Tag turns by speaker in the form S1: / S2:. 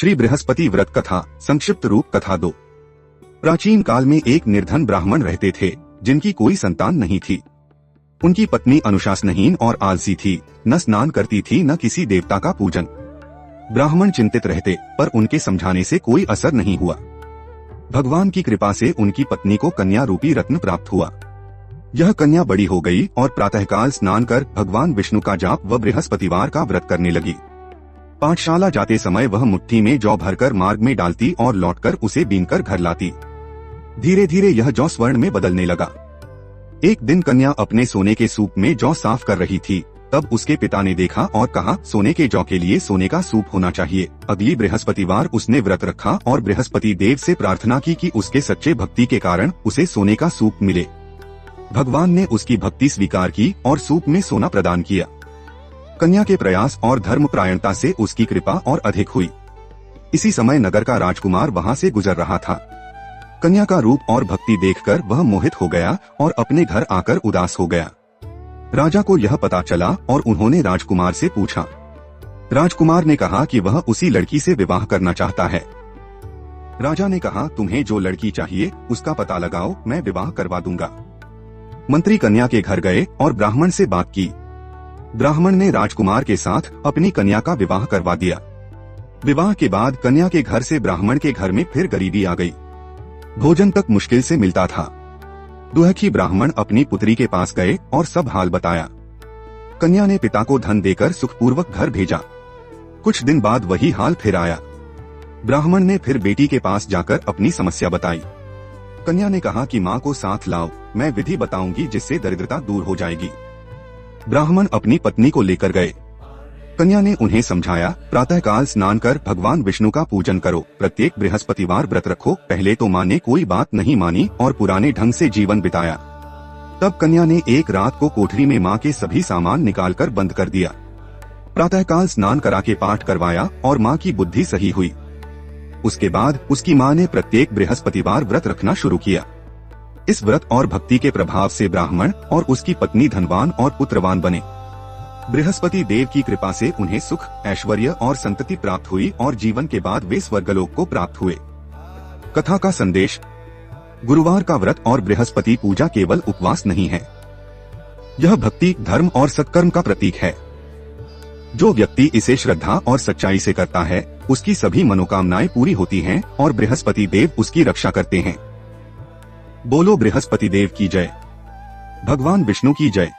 S1: श्री बृहस्पति व्रत कथा संक्षिप्त रूप कथा 2। प्राचीन काल में एक निर्धन ब्राह्मण रहते थे जिनकी कोई संतान नहीं थी। उनकी पत्नी अनुशासनहीन और आलसी थी, न स्नान करती थी न किसी देवता का पूजन। ब्राह्मण चिंतित रहते पर उनके समझाने से कोई असर नहीं हुआ। भगवान की कृपा से उनकी पत्नी को कन्या रूपी रत्न प्राप्त हुआ। यह कन्या बड़ी हो गई और प्रातःकाल स्नान कर भगवान विष्णु का जाप व बृहस्पतिवार का व्रत करने लगी। पाठशाला जाते समय वह मुट्ठी में जौ भरकर मार्ग में डालती और लौटकर उसे बीनकर घर लाती। धीरे धीरे यह जौ स्वर्ण में बदलने लगा। एक दिन कन्या अपने सोने के सूप में जौ साफ कर रही थी, तब उसके पिता ने देखा और कहा, सोने के जौ के लिए सोने का सूप होना चाहिए। अगली बृहस्पतिवार उसने व्रत रखा और बृहस्पति देव से प्रार्थना की कि उसके सच्चे भक्ति के कारण उसे सोने का सूप मिले। भगवान ने उसकी भक्ति स्वीकार की और सूप में सोना प्रदान किया। कन्या के प्रयास और धर्मपरायणता से उसकी कृपा और अधिक हुई। इसी समय नगर का राजकुमार वहां से गुजर रहा था। कन्या का रूप और भक्ति देखकर वह मोहित हो गया और अपने घर आकर उदास हो गया। राजा को यह पता चला और उन्होंने राजकुमार से पूछा। राजकुमार ने कहा कि वह उसी लड़की से विवाह करना चाहता है। राजा ने कहा, तुम्हें जो लड़की चाहिए उसका पता लगाओ, मैं विवाह करवा दूंगा। मंत्री कन्या के घर गए और ब्राह्मण से बात की। ब्राह्मण ने राजकुमार के साथ अपनी कन्या का विवाह करवा दिया। विवाह के बाद कन्या के घर से ब्राह्मण के घर में फिर गरीबी आ गई। भोजन तक मुश्किल से मिलता था। दुखी ब्राह्मण अपनी पुत्री के पास गए और सब हाल बताया। कन्या ने पिता को धन देकर सुखपूर्वक घर भेजा। कुछ दिन बाद वही हाल फिर आया। ब्राह्मण ने फिर बेटी के पास जाकर अपनी समस्या बताई। कन्या ने कहा कि माँ को साथ लाओ, मैं विधि बताऊंगी जिससे दरिद्रता दूर हो जाएगी। ब्राह्मण अपनी पत्नी को लेकर गए। कन्या ने उन्हें समझाया, प्रातःकाल स्नान कर भगवान विष्णु का पूजन करो, प्रत्येक बृहस्पतिवार व्रत रखो। पहले तो माँ ने कोई बात नहीं मानी और पुराने ढंग से जीवन बिताया। तब कन्या ने एक रात को कोठरी में माँ के सभी सामान निकालकर बंद कर दिया। प्रातःकाल स्नान करा के पाठ करवाया और माँ की बुद्धि सही हुई। उसके बाद उसकी माँ ने प्रत्येक बृहस्पतिवार व्रत रखना शुरू किया। इस व्रत और भक्ति के प्रभाव से ब्राह्मण और उसकी पत्नी धनवान और पुत्रवान बने। बृहस्पति देव की कृपा से उन्हें सुख, ऐश्वर्य और संतति प्राप्त हुई और जीवन के बाद वे स्वर्गलोक को प्राप्त हुए। कथा का संदेश: गुरुवार का व्रत और बृहस्पति पूजा केवल उपवास नहीं है, यह भक्ति, धर्म और सत्कर्म का प्रतीक है। जो व्यक्ति इसे श्रद्धा और सच्चाई से करता है उसकी सभी मनोकामनाएं पूरी होती हैं और बृहस्पति देव उसकी रक्षा करते हैं। बोलो बृहस्पति देव की जय, भगवान विष्णु की जय।